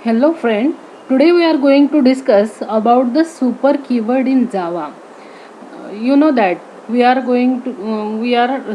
Hello friend, today we are going to discuss about the super keyword in Java. You know that we are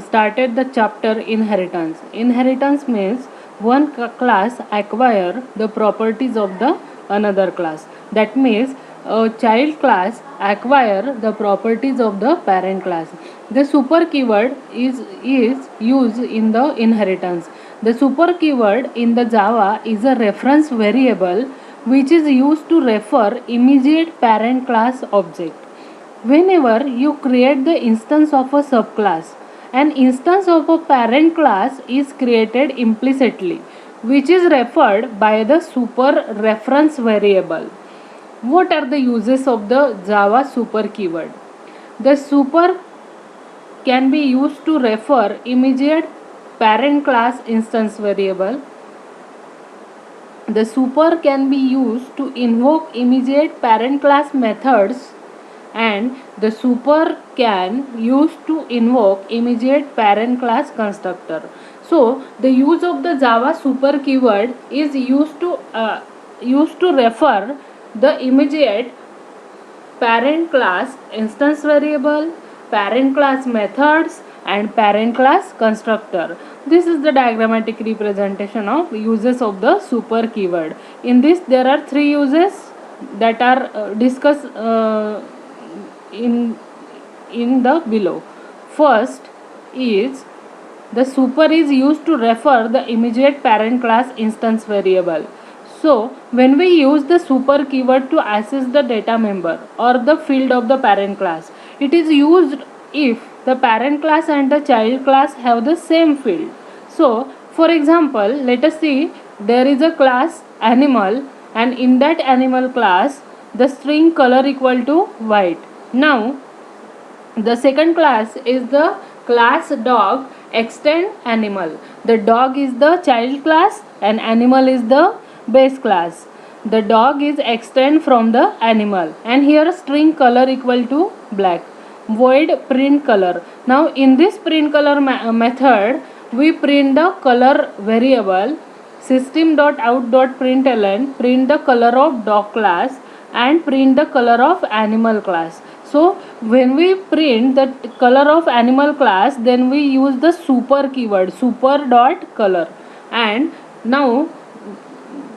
started the chapter inheritance. Inheritance means one class acquire the properties of the another class. That means a child class acquire the properties of the parent class. The super keyword is used in the inheritance. The super keyword in the Java is a reference variable which is used to refer immediate parent class object. Whenever you create the instance of a subclass, an instance of a parent class is created implicitly, which is referred by the super reference variable. What are the uses of the Java super keyword? The super can be used to refer immediate parent class instance variable. The super can be used to invoke immediate parent class methods, and the super can use to invoke immediate parent class constructor. So the use of the Java super keyword is used to refer the immediate parent class instance variable, parent class methods, and parent class constructor. This is the diagrammatic representation of uses of the super keyword. In this there are three uses that are discussed in the below. First is the super is used to refer the immediate parent class instance variable. So when we use the super keyword to access the data member or the field of the parent class, it is used if the parent class and the child class have the same field. So for example, let us see, there is a class animal, and in that animal class the string color equal to white. Now the second class is the class dog extend animal. The dog is the child class and animal is the base class. The dog is extend from the animal, and here string color equal to black. Void print color. Now in this print color method we print the color variable system.out.println, print the color of dog class and print the color of animal class. So when we print the color of animal class, then we use the super keyword super dot color. And now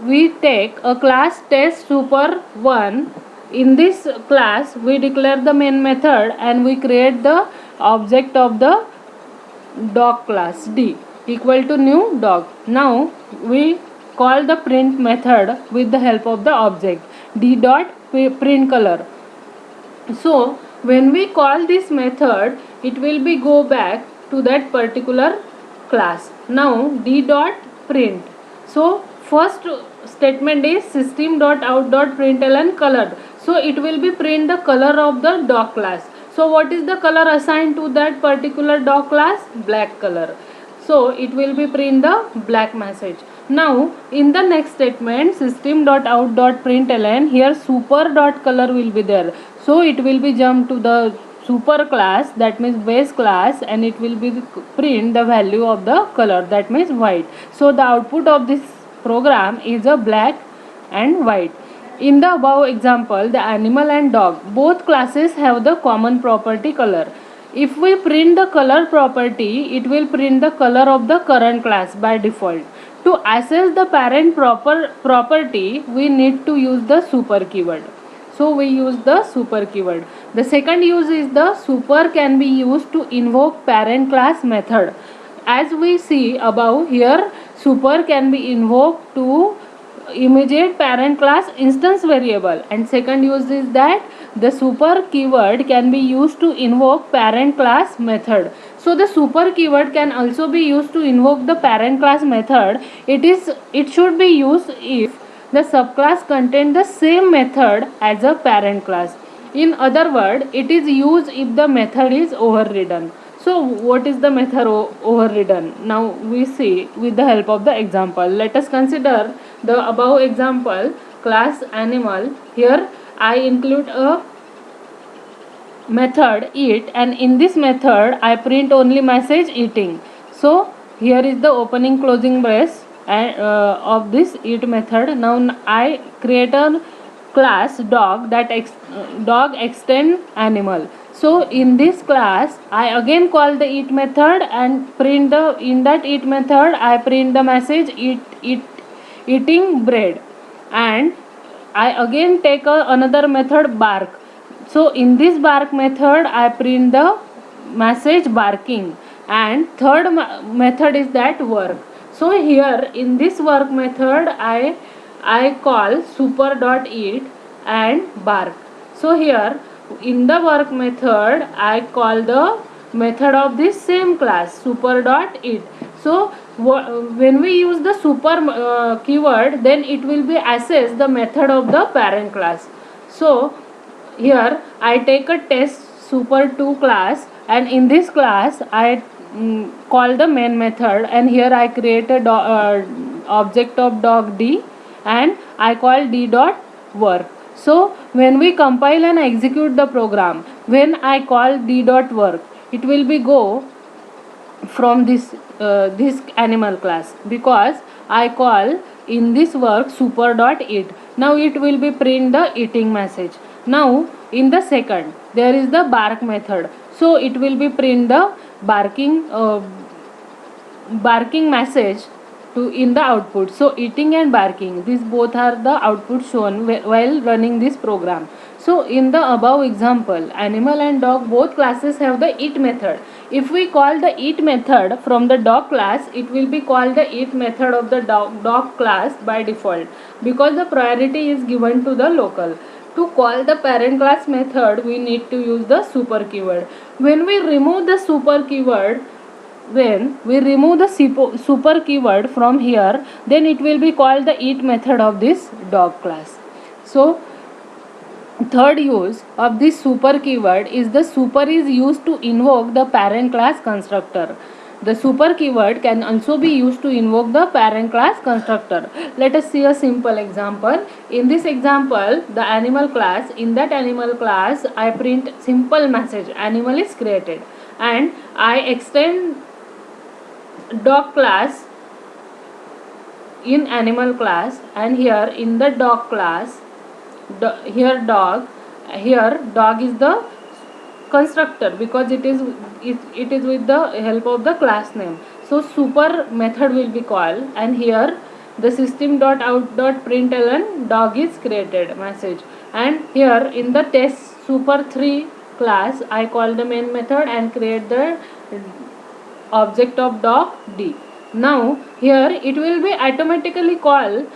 we take a class test super 1. In this class we declare the main method and we create the object of the dog class D equal to new dog. Now we call the print method with the help of the object D dot print color. So when we call this method, it will be go back to that particular class. Now D dot print. So first statement is system.out.println color. So it will be print the color of the dog class. So what is the color assigned to that particular dog class? Black color. So it will be print the black message. Now in the next statement system.out.println, here super.color will be there. So it will be jump to the super class, that means base class, and it will be print the value of the color, that means white. So the output of this program is a black and white. In the above example, the animal and dog both classes have the common property color. If we print the color property, it will print the color of the current class by default. To access the parent property, we need to use the super keyword. So we use the super keyword. The second use is the super can be used to invoke parent class method. As we see above here, super can be invoked to immediate parent class instance variable, and second use is that the super keyword can be used to invoke parent class method. So the super keyword can also be used to invoke the parent class method. It should be used if the subclass contains the same method as a parent class. In other words, it is used if the method is overridden. So what is the method overridden? Now we see with the help of the example. Let us consider the above example class animal. Here I include a method eat, and in this method I print only message eating. So here is the opening closing brace. and of this it method. Now I create a class dog that dog extend animal. So in this class I again call the eat method and print the, in that eat method I print the message eating bread, and I again take another method bark. So in this bark method I print the message barking, and third method is that work. So here in this work method I call super dot eat and bark. So here in the work method I call the method of this same class super dot eat. So when we use the super keyword, then it will be assess the method of the parent class. So here I take a test super 2 class, and in this class I call the main method, and here I create a object of dog d, and I call d dot work. So when we compile and execute the program, when I call d dot work, it will be go from this animal class, because I call in this work super dot eat. Now it will be print the eating message. Now in the second there is the bark method, so it will be print the barking message to in the output. So eating and barking, these both are the output shown while running this program. So in the above example, animal and dog both classes have the eat method. If we call the eat method from the dog class, it will be called the eat method of the dog class by default, because the priority is given to the local. To call the parent class method, we need to use the super keyword. When we remove the super keyword, when we remove the super keyword from here, then it will be called the eat method of this dog class. So third use of this super keyword is the super is used to invoke the parent class constructor. The super keyword can also be used to invoke the parent class constructor. Let us see a simple example. In this example, the animal class, in that animal class I print simple message animal is created, and I extend dog class in animal class, and here in the dog class here dog is the constructor, because it is with the help of the class name. So super method will be called, and here the system dot out dot println dog is created message, and here in the test super 3 class I call the main method and create the object of dog d. Now here it will be automatically call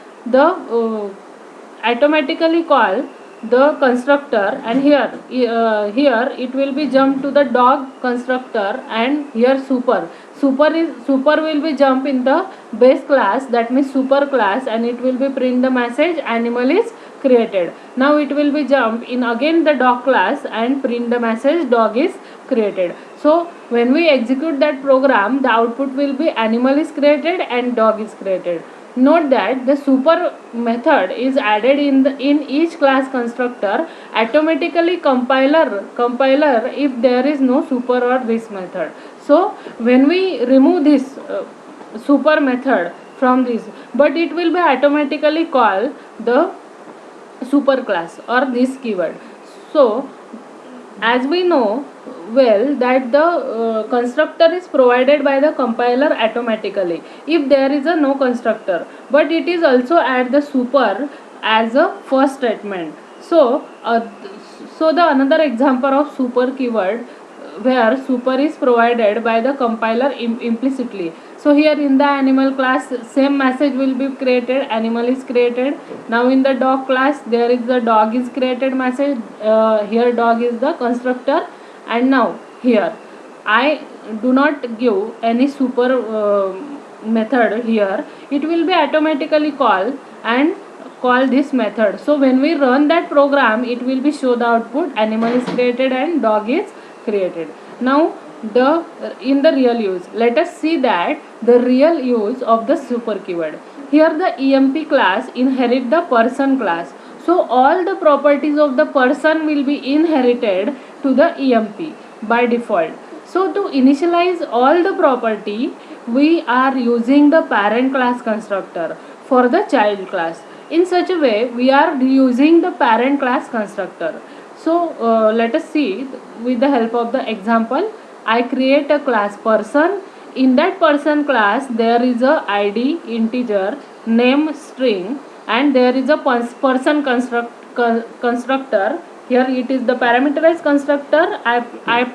the constructor, and here it will be jump to the dog constructor, and here super will be jump in the base class, that means super class, and it will be print the message animal is created. Now it will be jump in again the dog class and print the message dog is created. So when we execute that program, the output will be animal is created and dog is created. Note that the super method is added in each class constructor automatically compiler if there is no super or this method. So when we remove this super method from this, but it will be automatically call the super class or this keyword. So as we know well that the constructor is provided by the compiler automatically if there is a no constructor, but it is also add the super as a first statement. So the another example of super keyword where super is provided by the compiler implicitly. So here in the animal class same message will be created, animal is created. Now in the dog class there is the dog is created message, here dog is the constructor, and now here I do not give any super method here, it will be automatically call this method. So when we run that program, it will be show the output animal is created and dog is created. Now in the real use, let us see that the real use of the super keyword. Here the emp class inherit the person class, so all the properties of the person will be inherited to the emp by default. So to initialize all the property, we are using the parent class constructor for the child class. In such a way, we are using the parent class constructor. So let us see with the help of the example. I create a class person. In that person class, there is a id integer, name string, and there is a person constructor. Here it is the parameterized constructor. I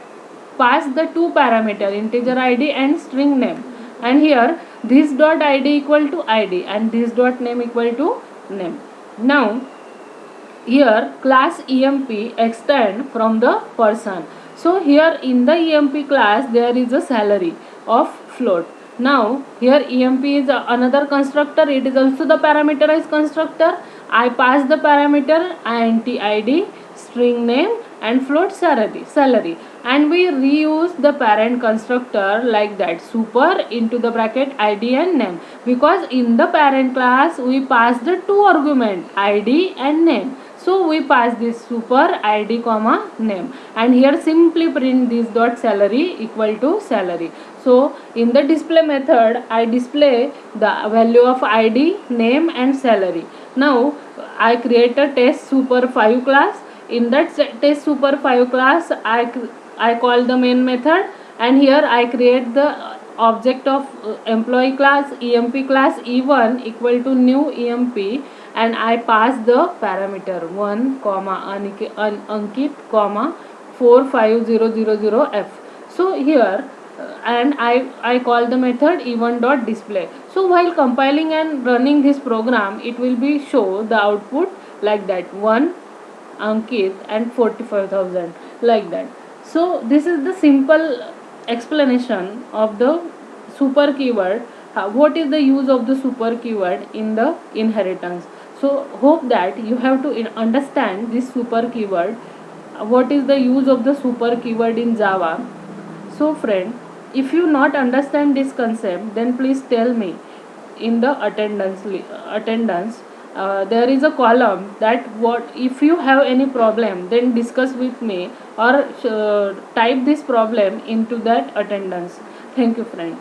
pass the two parameter, integer id and string name, and here this dot id equal to id and this dot name equal to name. Now here class emp extend from the person. So here in the emp class there is a salary of float. Now here emp is another constructor, it is also the parameterized constructor. I pass the parameter int id, string name and float salary, and we reuse the parent constructor like that, super into the bracket id and name, because in the parent class we pass the two argument id and name. So we pass this super id comma name, and here simply print this dot salary equal to salary. So in the display method I display the value of id, name and salary. Now I create a test super 5 class. In that test super 5 class I call the main method, and here I create the object of employee class, emp class e1 equal to new emp, and I pass the parameter 1 comma Ankit comma 45000f. So here and I call the method e1 dot display. So while compiling and running this program, it will be show the output like that, 1 Ankit and 45,000 like that. So this is the simple explanation of the super keyword. What is the use of the super keyword in the inheritance? So hope that you have to understand this super keyword. What is the use of the super keyword in Java? So friend, if you not understand this concept, then please tell me in the attendance. There is a column that what if you have any problem, then discuss with me, or type this problem into that attendance. Thank you friend.